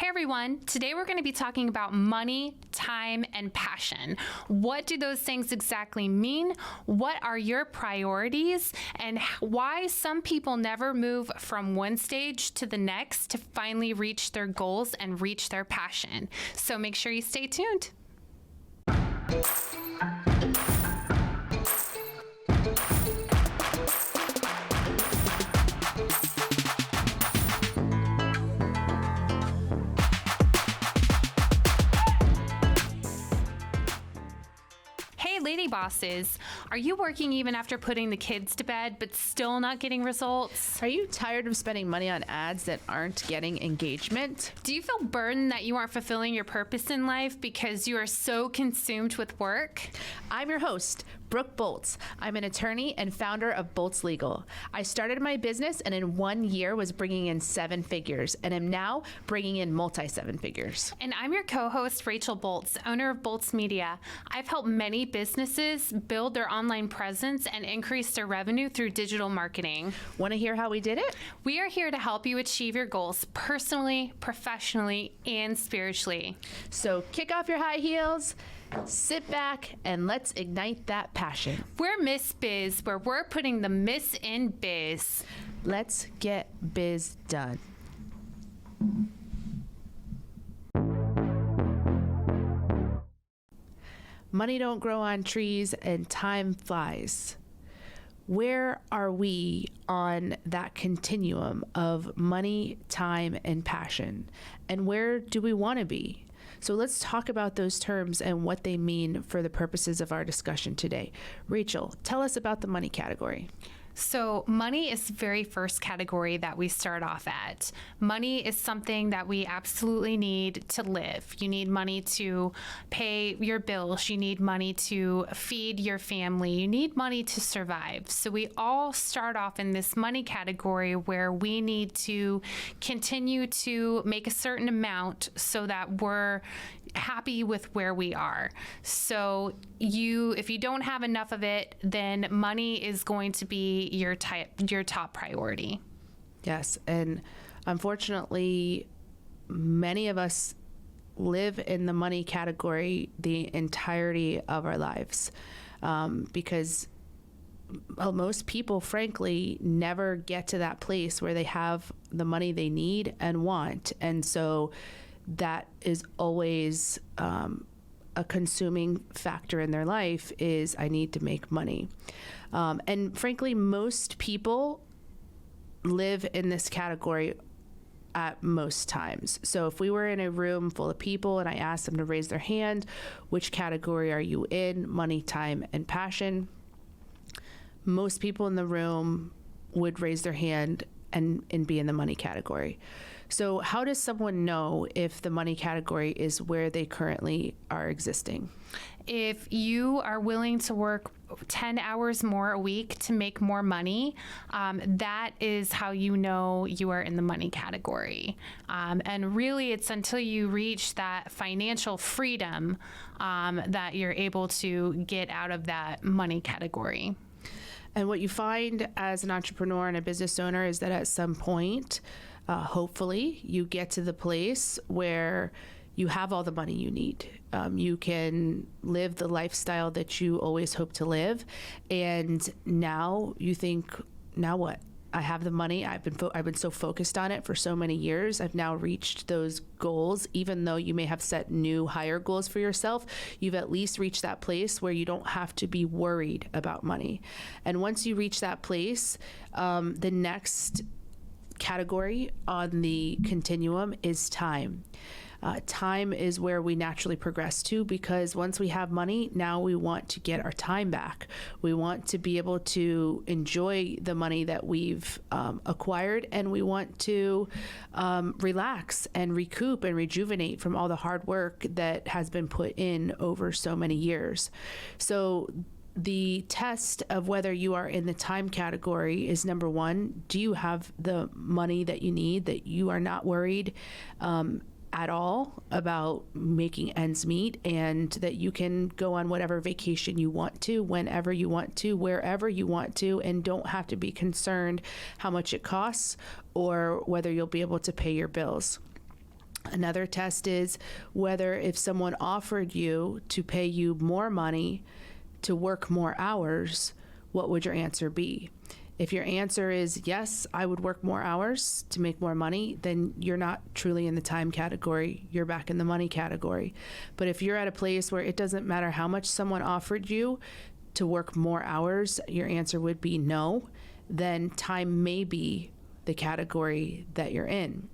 Hey everyone, today we're going to be talking about money, time, and passion. What do those things exactly mean? What are your priorities? And why some people never move from one stage to the next to finally reach their goals and reach their passion. So make sure you stay tuned. Hey lady bosses, are you working even after putting the kids to bed but still not getting results? Are you tired of spending money on ads that aren't getting engagement? Do you feel burdened that you aren't fulfilling your purpose in life because you are so consumed with work? I'm your host, Brooke Bolts. I'm an attorney and founder of Bolts Legal. I started my business and in 1 year was bringing in 7 figures and am now bringing in multi-7 figures. And I'm your co-host, Rachel Bolts, owner of Bolts Media. I've helped many businesses build their online presence and increase their revenue through digital marketing. Want to hear how we did it? We are here to help you achieve your goals personally, professionally, and spiritually. So kick off your high heels, sit back, and let's ignite that passion. We're Miss Biz, where we're putting the Miss in biz. Let's get biz done. Money don't grow on trees and time flies. Where are we on that continuum of money, time, and passion? And where do we want to be? So let's talk about those terms and what they mean for the purposes of our discussion today. Rachel, tell us about the money category. So money is the very first category that we start off at. Money is something that we absolutely need to live. You need money to pay your bills. You need money to feed your family. You need money to survive. So we all start off in this money category where we need to continue to make a certain amount so that we're happy with where we are. So if you don't have enough of it, then money is going to be your top priority. Yes, and unfortunately, many of us live in the money category the entirety of our lives because most people, frankly, never get to that place where they have the money they need and want. And so that is always a consuming factor in their life is I need to make money. And frankly, most people live in this category at most times. So if we were in a room full of people and I asked them to raise their hand, which category are you in? Money, time, and passion. Most people in the room would raise their hand and be in the money category. So how does someone know if the money category is where they currently are existing? If you are willing to work 10 hours more a week to make more money, that is how you know you are in the money category. And really, it's until you reach that financial freedom that you're able to get out of that money category. And what you find as an entrepreneur and a business owner is that at some point, hopefully, you get to the place where you have all the money you need. You can live the lifestyle that you always hope to live. And now you think, now what? I have the money. I've been so focused on it for so many years. I've now reached those goals. Even though you may have set new higher goals for yourself, you've at least reached that place where you don't have to be worried about money. And once you reach that place, the next category on the continuum is time. Time is where we naturally progress to, because once we have money, now we want to get our time back. We want to be able to enjoy the money that we've acquired, and we want to relax and recoup and rejuvenate from all the hard work that has been put in over so many years. So the test of whether you are in the time category is, number one, do you have the money that you need, that you are not worried at all about making ends meet, and that you can go on whatever vacation you want to, whenever you want to, wherever you want to, and don't have to be concerned how much it costs or whether you'll be able to pay your bills. Another test is whether if someone offered you to pay you more money to work more hours, what would your answer be? If your answer is yes, I would work more hours to make more money, then you're not truly in the time category. You're back in the money category. But if you're at a place where it doesn't matter how much someone offered you to work more hours, your answer would be no, then time may be the category that you're in.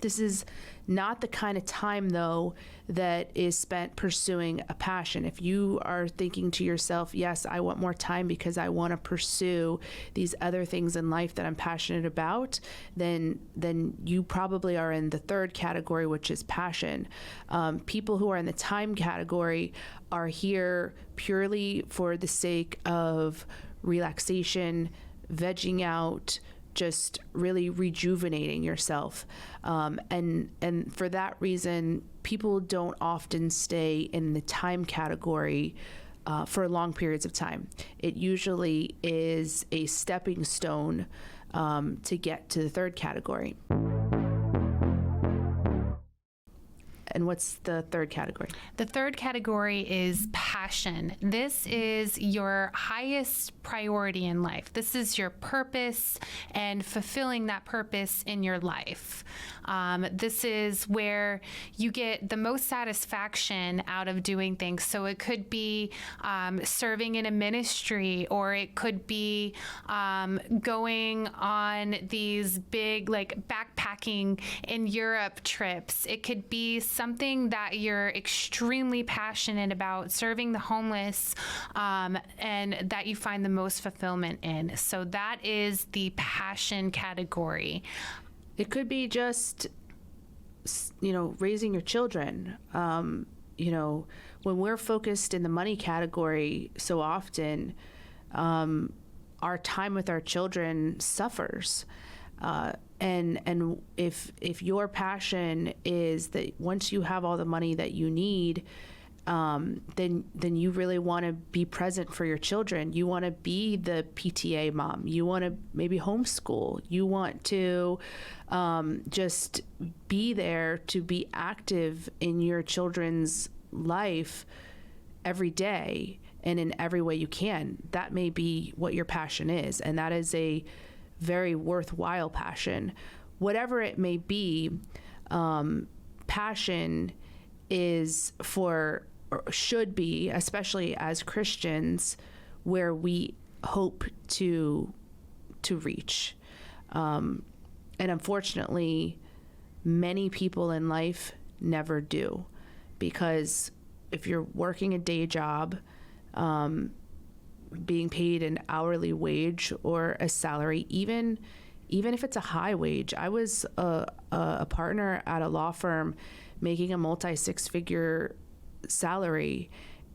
This is not the kind of time, though, that is spent pursuing a passion. If you are thinking to yourself, yes, I want more time because I want to pursue these other things in life that I'm passionate about, then you probably are in the third category, which is passion. People who are in the time category are here purely for the sake of relaxation, vegging out, just really rejuvenating yourself. And for that reason, people don't often stay in the time category for long periods of time. It usually is a stepping stone to get to the third category. And what's the third category? The third category is passion. This is your highest priority in life. This is your purpose and fulfilling that purpose in your life. This is where you get the most satisfaction out of doing things. So it could be serving in a ministry, or it could be going on these big, like, backpacking in Europe trips. It could be something that you're extremely passionate about, serving the homeless, and that you find the most fulfillment in. So that is the passion category. It could be just, raising your children. When we're focused in the money category so often, our time with our children suffers. And if your passion is that once you have all the money that you need, then you really want to be present for your children. You want to be the PTA mom. You want to maybe homeschool. You want to just be there to be active in your children's life every day and in every way you can. That may be what your passion is, and that is a very worthwhile passion. Whatever it may be, passion is for, or should be, especially as Christians, where we hope to reach. And unfortunately, many people in life never do, because if you're working a day job, being paid an hourly wage or a salary, even if it's a high wage. I was a partner at a law firm making a multi-six-figure salary,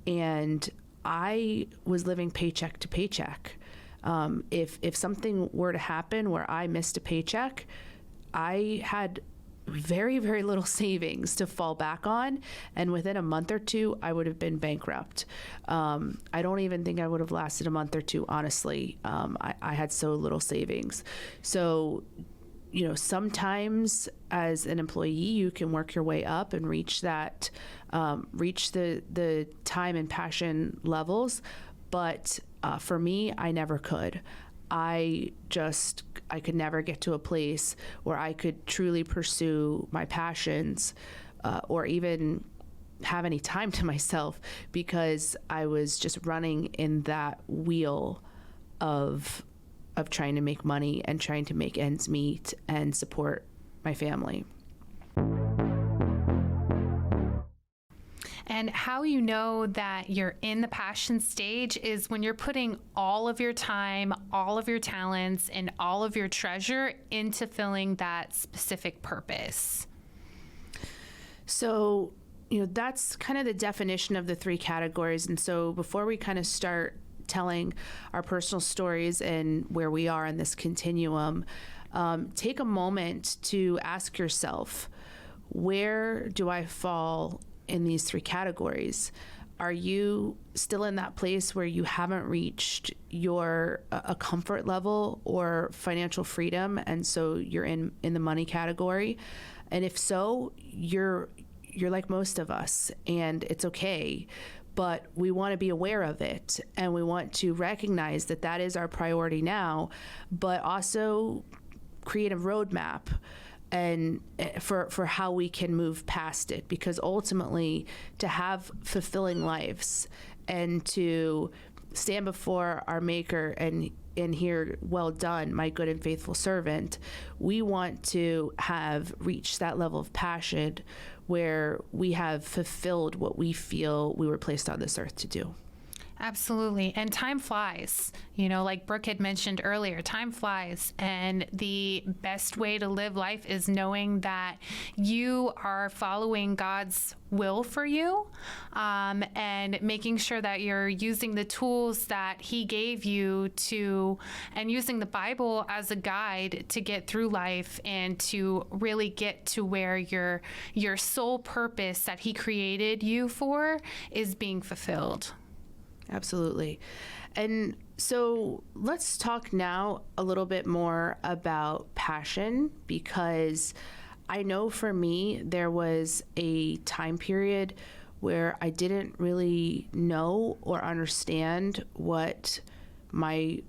and I was living paycheck to paycheck. If something were to happen where I missed a paycheck, I had very, very little savings to fall back on, and within a month or two, I would have been bankrupt. I don't even think I would have lasted a month or two, honestly. I had so little savings. So, sometimes as an employee, you can work your way up and reach that, reach the time and passion levels. But for me, I never could. I could never get to a place where I could truly pursue my passions, or even have any time to myself, because I was just running in that wheel of trying to make money and trying to make ends meet and support my family. And how you know that you're in the passion stage is when you're putting all of your time, all of your talents, and all of your treasure into filling that specific purpose. So, that's kind of the definition of the three categories. And so before we kind of start telling our personal stories and where we are in this continuum, take a moment to ask yourself, where do I fall in these three categories? Are you still in that place where you haven't reached a comfort level or financial freedom, and so you're in the money category? And if so, you're like most of us, and it's okay. But we want to be aware of it, and we want to recognize that that is our priority now, but also create a roadmap and for how we can move past it, because ultimately to have fulfilling lives and to stand before our Maker and hear, well done, my good and faithful servant, we want to have reached that level of passion where we have fulfilled what we feel we were placed on this earth to do. Absolutely. And time flies. You know, like Brooke had mentioned earlier, time flies. And the best way to live life is knowing that you are following God's will for you, and making sure that you're using the tools that He gave you to, and using the Bible as a guide to get through life and to really get to where your sole purpose that He created you for is being fulfilled. Absolutely. And so let's talk now a little bit more about passion, because I know for me, there was a time period where I didn't really know or understand what my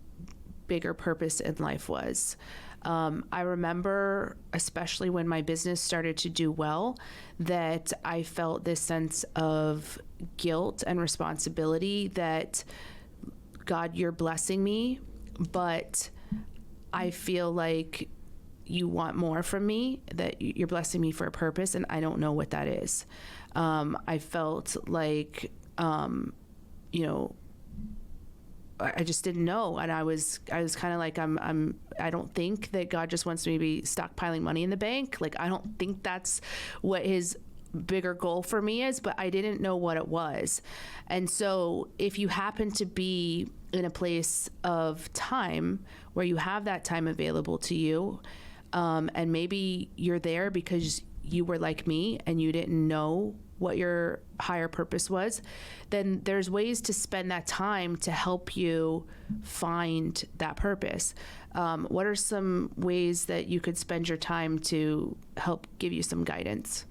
bigger purpose in life was. I remember, especially when my business started to do well, that I felt this sense of guilt and responsibility that, God, you're blessing me, but I feel like you want more from me, that you're blessing me for a purpose, and I don't know what that is. I felt like, I just didn't know, and I was kind of like, I don't think that God just wants me to be stockpiling money in the bank. Like, I don't think that's what His bigger goal for me is, but I didn't know what it was. And so if you happen to be in a place of time where you have that time available to you, and maybe you're there because you were like me and you didn't know what your higher purpose was, then there's ways to spend that time to help you find that purpose. What are some ways that you could spend your time to help give you some guidance?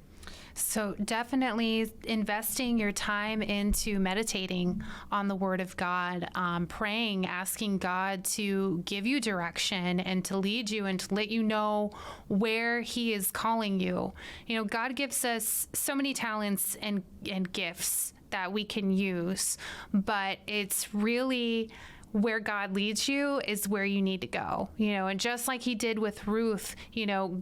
So definitely investing your time into meditating on the Word of God, praying, asking God to give you direction and to lead you and to let you know where He is calling you. You know, God gives us so many talents and gifts that we can use, but it's really where God leads you is where you need to go, and just like He did with Ruth,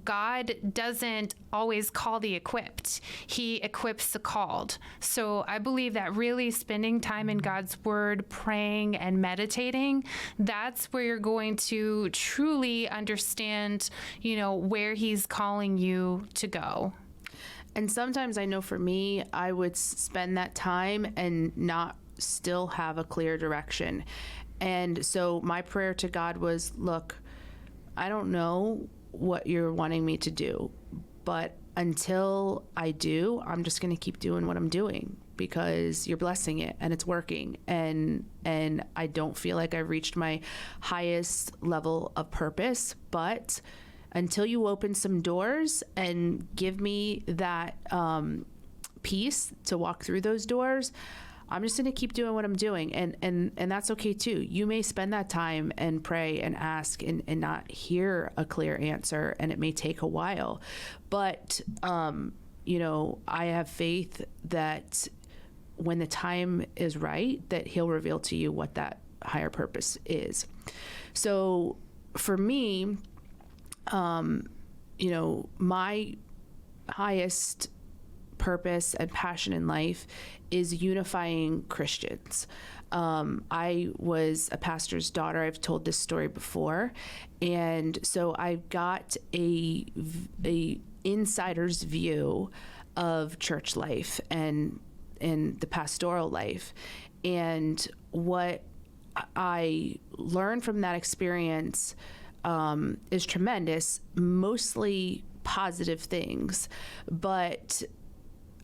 God doesn't always call the equipped. He equips the called. So I believe that really spending time in God's Word, praying and meditating, that's where you're going to truly understand, where He's calling you to go. And sometimes I know for me, I would spend that time and not still have a clear direction. And so my prayer to God was, look, I don't know what you're wanting me to do, but until I do, I'm just going to keep doing what I'm doing because you're blessing it and it's working. And I don't feel like I've reached my highest level of purpose, but until you open some doors and give me that peace to walk through those doors, I'm just going to keep doing what I'm doing. And that's okay too. You may spend that time and pray and ask and not hear a clear answer, and it may take a while. But, I have faith that when the time is right, that He'll reveal to you what that higher purpose is. So for me, my highest purpose and passion in life is unifying Christians. I was a pastor's daughter. I've told this story before. And so I've got a insider's view of church life and the pastoral life. And what I learned from that experience is tremendous, mostly positive things. But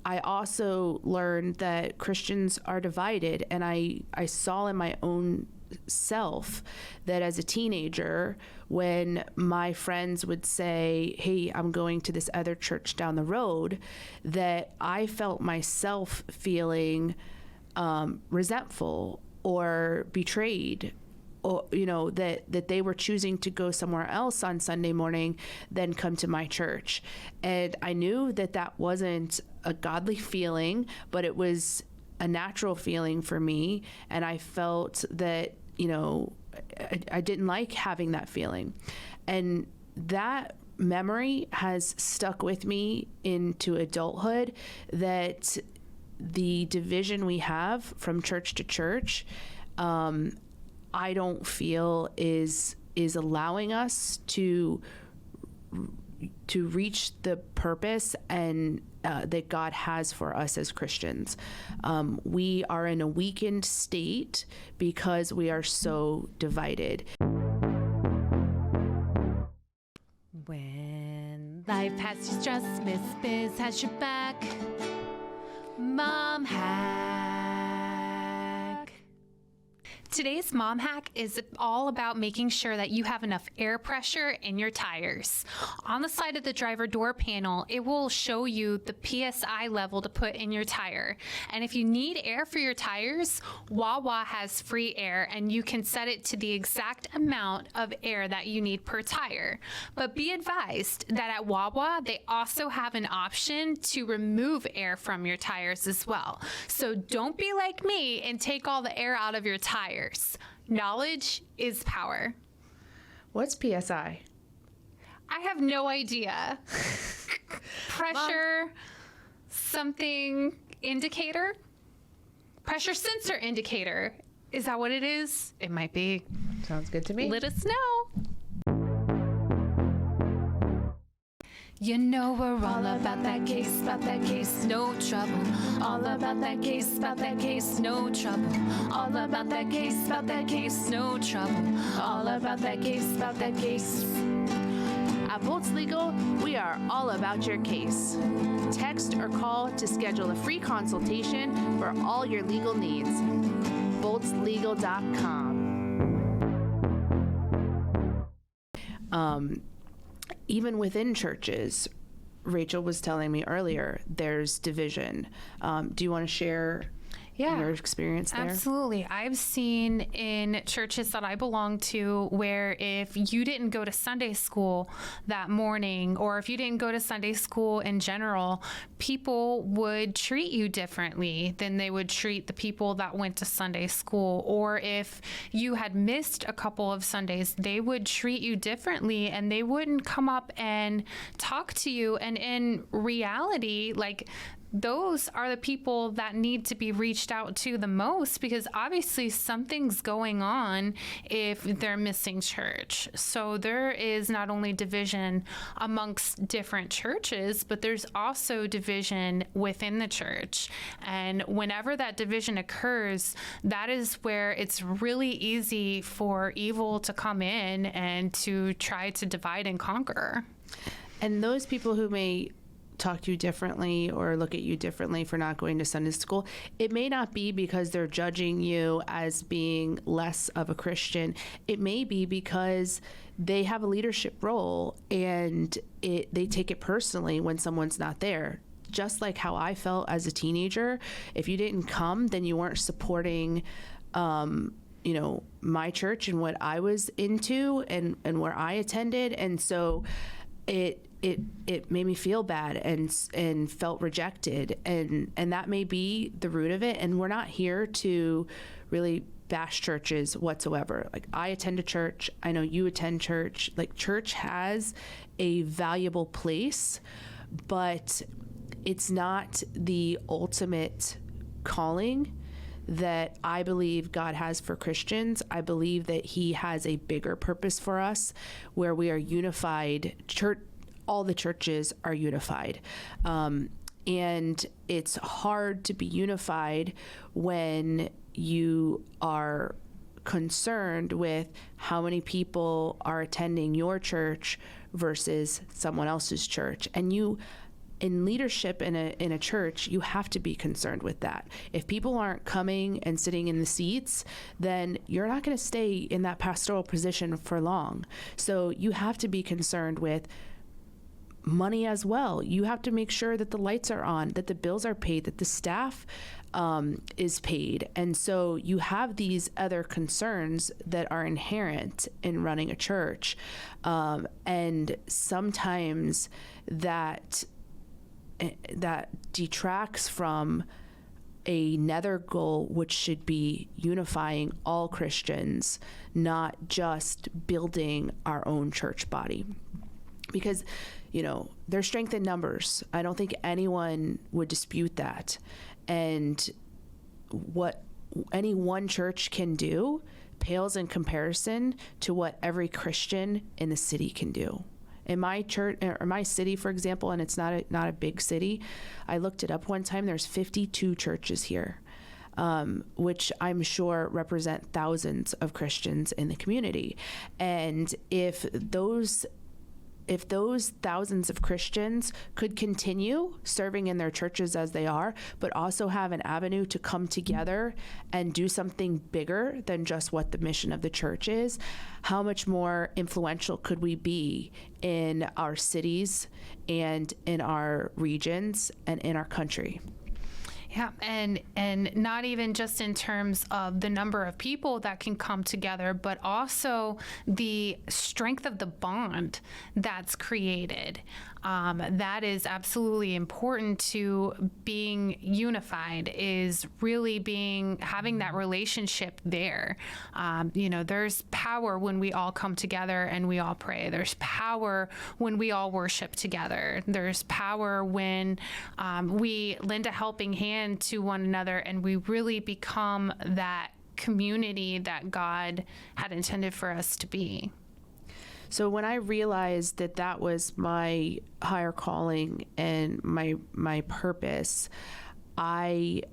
I also learned that Christians are divided, and I saw in my own self that as a teenager, when my friends would say, hey, I'm going to this other church down the road, that I felt myself feeling resentful or betrayed, or, that they were choosing to go somewhere else on Sunday morning than come to my church. And I knew that wasn't a godly feeling, but it was a natural feeling for me. And I felt that, I didn't like having that feeling. And that memory has stuck with me into adulthood, that the division we have from church to church, I don't feel is allowing us to reach the purpose and that God has for us as Christians. We are in a weakened state because we are so divided. When life has you stressed, Miss Biz has your back. Mom hack. Today's mom hack is all about making sure that you have enough air pressure in your tires. On the side of the driver door panel, it will show you the PSI level to put in your tire. And if you need air for your tires, Wawa has free air, and you can set it to the exact amount of air that you need per tire. But be advised that at Wawa, they also have an option to remove air from your tires as well. So don't be like me and take all the air out of your tires. Knowledge is power. What's PSI? I have no idea. Pressure, something indicator? Pressure sensor indicator. Is that what it is? It might be. Sounds good to me. Let us know. You know we're all about that case, no trouble. All about that case, no trouble. All about that case, no trouble. All about that case, At Bolts Legal, we are all about your case. Text or call to schedule a free consultation for all your legal needs. boltslegal.com. Even within churches, Rachel was telling me earlier, there's division. Do you want to share your experience there? Absolutely. I've seen in churches that I belong to where if you didn't go to Sunday school that morning, or if you didn't go to Sunday school in general, people would treat you differently than they would treat the people that went to Sunday school. Or if you had missed a couple of Sundays, they would treat you differently and they wouldn't come up and talk to you. And in reality, those are the people that need to be reached out to the most, because obviously something's going on if they're missing church. So there is not only division amongst different churches, but there's also division within the church. And whenever that division occurs, that is where it's really easy for evil to come in and to try to divide and conquer. And those people who may talk to you differently or look at you differently for not going to Sunday school, it may not be because they're judging you as being less of a Christian. It may be because they have a leadership role and they take it personally when someone's not there. Just like how I felt as a teenager, if you didn't come, then you weren't supporting my church and what I was into and where I attended. And so it made me feel bad and felt rejected, and that may be the root of it. And we're not here to really bash churches whatsoever. I attend a church. I know you attend church. Church has a valuable place, but it's not the ultimate calling that I believe God has for Christians. I believe that He has a bigger purpose for us, where we are unified. All the churches are unified. And it's hard to be unified when you are concerned with how many people are attending your church versus someone else's church. And in leadership in a church, you have to be concerned with that. If people aren't coming and sitting in the seats, then you're not going to stay in that pastoral position for long. So you have to be concerned with money as well. You have to make sure that the lights are on, that the bills are paid, that the staff is paid. And so you have these other concerns that are inherent in running a church. And sometimes that detracts from another goal, which should be unifying all Christians, not just building our own church body. Because, there's strength in numbers. I don't think anyone would dispute that. And what any one church can do pales in comparison to what every Christian in the city can do. In my church, or my city, for example, and it's not a big city, I looked it up one time, there's 52 churches here, which I'm sure represent thousands of Christians in the community. And if those thousands of Christians could continue serving in their churches as they are, but also have an avenue to come together and do something bigger than just what the mission of the church is, how much more influential could we be in our cities and in our regions and in our country? Yeah, and not even just in terms of the number of people that can come together, but also the strength of the bond that's created. That is absolutely important to being unified, is really having that relationship there. There's power when we all come together and we all pray. There's power when we all worship together. There's power when we lend a helping hand to one another and we really become that community that God had intended for us to be. So when I realized that was my higher calling and my purpose, the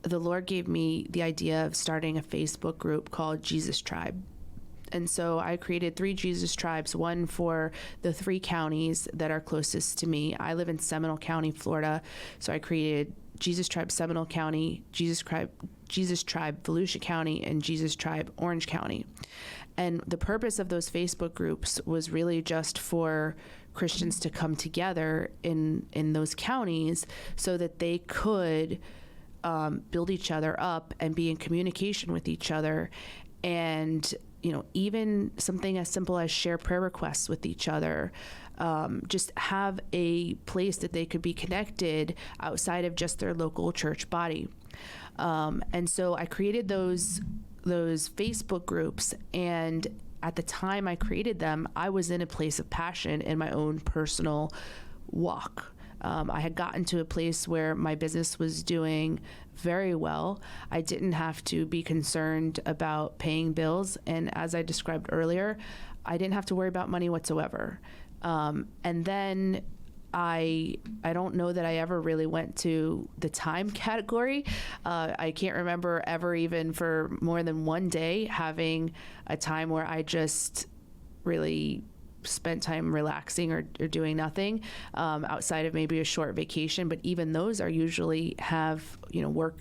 Lord gave me the idea of starting a Facebook group called Jesus Tribe. And so I created 3 Jesus Tribes, one for the 3 counties that are closest to me. I live in Seminole County, Florida. So I created Jesus Tribe Seminole County, Jesus Tribe Volusia County, and Jesus Tribe Orange County. And the purpose of those Facebook groups was really just for Christians to come together in those counties so that they could build each other up and be in communication with each other. And, even something as simple as share prayer requests with each other, just have a place that they could be connected outside of just their local church body. And so I created those Facebook groups, and at the time I created them, I was in a place of passion in my own personal walk. I had gotten to a place where my business was doing very well. I didn't have to be concerned about paying bills, and as I described earlier, I didn't have to worry about money whatsoever. And then I don't know that I ever really went to the time category. I can't remember ever, even for more than one day, having a time where I just really spent time relaxing or doing nothing outside of maybe a short vacation. But even those are usually have work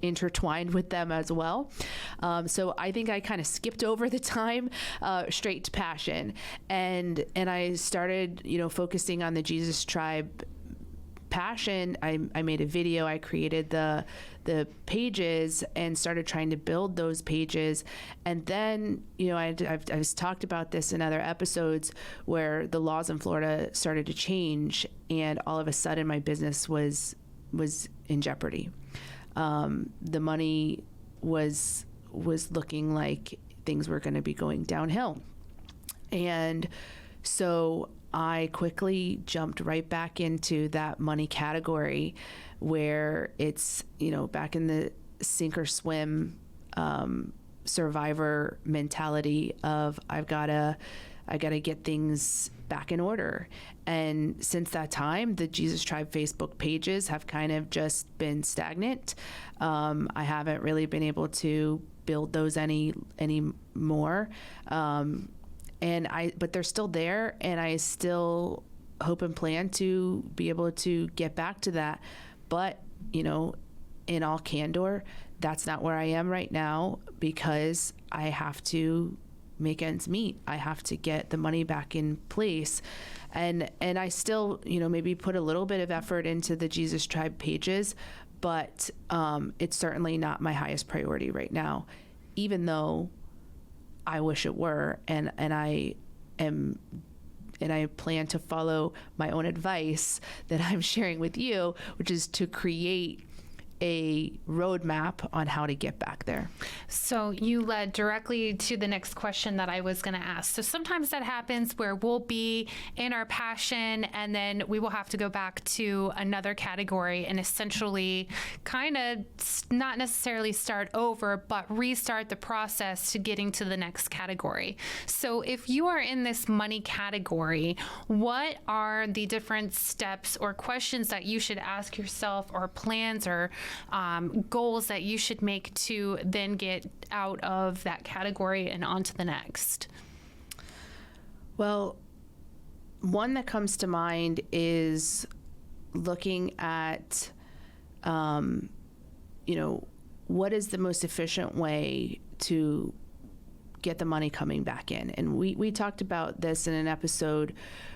intertwined with them as well. So I think I kind of skipped over the time straight to passion, and I started focusing on the Jesus Tribe passion. I made a video. I created the pages and started trying to build those pages. And then, I've talked about this in other episodes where the laws in Florida started to change, and all of a sudden my business was in jeopardy. The money was looking like things were going to be going downhill. And so I quickly jumped right back into that money category where it's, back in the sink or swim survivor mentality of I gotta get things back in order. And since that time, the Jesus Tribe Facebook pages have kind of just been stagnant. I haven't really been able to build those any more. But they're still there, and I still hope and plan to be able to get back to that. But, you know, in all candor, that's not where I am right now, because I have to make ends meet. I have to get the money back in place. And I still, you know, maybe put a little bit of effort into the Jesus Tribe pages, but it's certainly not my highest priority right now, even though I wish it were. And I plan to follow my own advice that I'm sharing with you, which is to create a roadmap on how to get back there. So you led directly to the next question that I was going to ask. So sometimes that happens where we'll be in our passion and then we will have to go back to another category and essentially kind of not necessarily start over, but restart the process to getting to the next category. So if you are in this money category, what are the different steps or questions that you should ask yourself, or plans or goals that you should make to then get out of that category and onto the next? Well, one that comes to mind is looking at, you know, what is the most efficient way to get the money coming back in? And we talked about this in an episode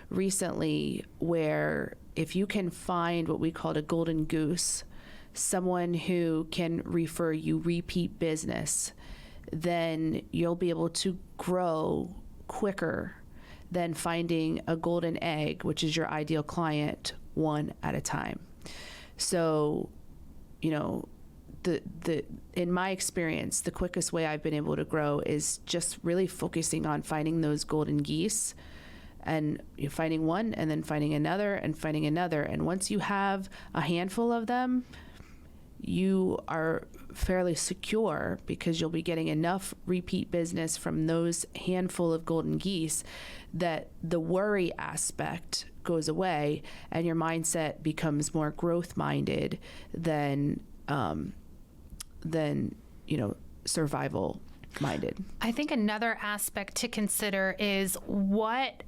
recently, where if you can find what we called a golden goose, someone who can refer you repeat business, then you'll be able to grow quicker than finding a golden egg, which is your ideal client, one at a time. So, you know, in my experience, the quickest way I've been able to grow is just really focusing on finding those golden geese, and you're finding one and then finding another and finding another. And once you have a handful of them, you are fairly secure, because you'll be getting enough repeat business from those handful of golden geese that the worry aspect goes away and your mindset becomes more growth minded than you know, survival minded. I think another aspect to consider is what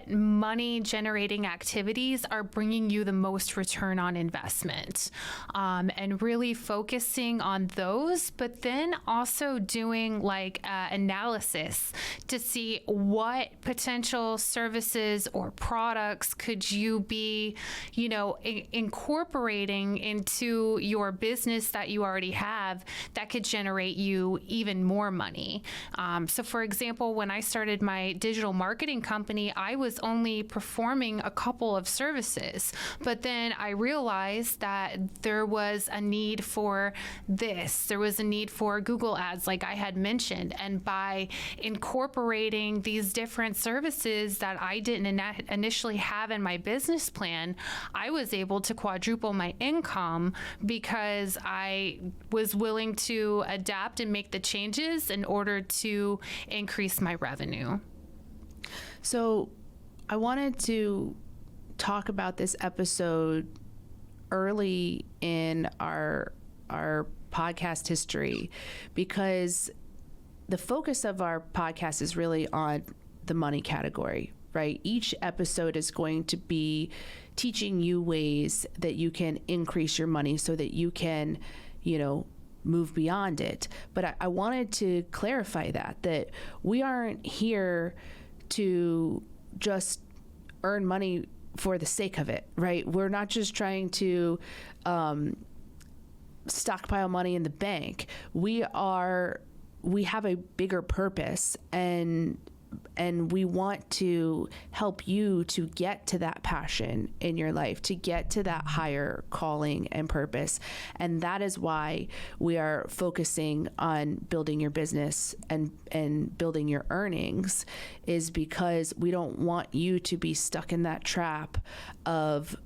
money generating activities are bringing you the most return on investment, and really focusing on those, but then also doing like analysis to see what potential services or products could you be, you know, incorporating into your business that you already have that could generate you even more money. So for example, when I started my digital marketing company, I was only performing a couple of services, but then I realized that there was a need for this. There was a need for Google ads, like I had mentioned. And by incorporating these different services that I didn't initially have in my business plan, I was able to quadruple my income because I was willing to adapt and make the changes in order to increase my revenue. So I wanted to talk about this episode early in our podcast history, because the focus of our podcast is really on the money category, right? Each episode is going to be teaching you ways that you can increase your money so that you can, you know, move beyond it. But I wanted to clarify that we aren't here to just earn money for the sake of it, right? We're not just trying to stockpile money in the bank. We have a bigger purpose, and we want to help you to get to that passion in your life, to get to that higher calling and purpose. And that is why we are focusing on building your business and building your earnings, is because we don't want you to be stuck in that trap of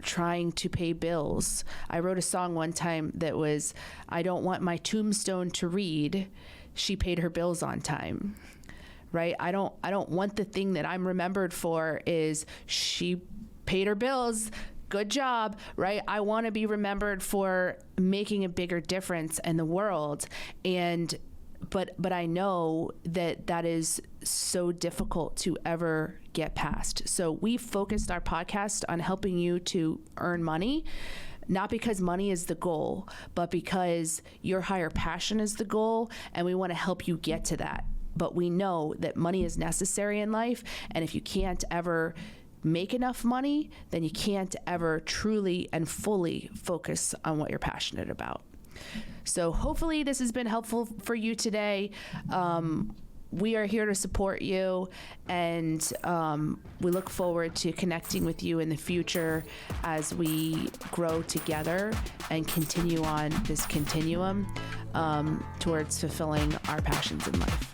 trying to pay bills. I wrote a song one time that was, I don't want my tombstone to read, she paid her bills on time. Right? I don't want the thing that I'm remembered for is she paid her bills. Good job, right? I want to be remembered for making a bigger difference in the world. But I know that is so difficult to ever get past. So we focused our podcast on helping you to earn money, not because money is the goal, but because your higher passion is the goal, and we want to help you get to that. But we know that money is necessary in life, and if you can't ever make enough money, then you can't ever truly and fully focus on what you're passionate about. So hopefully this has been helpful for you today. We are here to support you, and we look forward to connecting with you in the future as we grow together and continue on this continuum towards fulfilling our passions in life.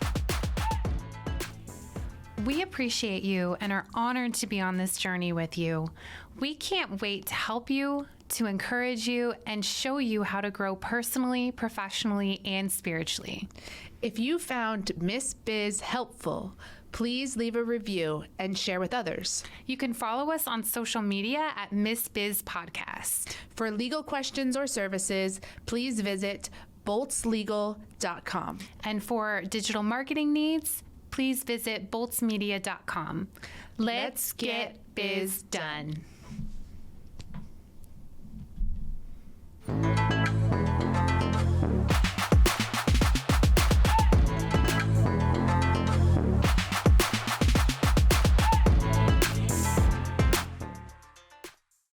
We appreciate you and are honored to be on this journey with you. We can't wait to help you, to encourage you, and show you how to grow personally, professionally, and spiritually. If you found Miss Biz helpful, please leave a review and share with others. You can follow us on social media at Miss Biz Podcast. For legal questions or services, please visit boltslegal.com. And for digital marketing needs, please visit boltsmedia.com. Let's get biz done.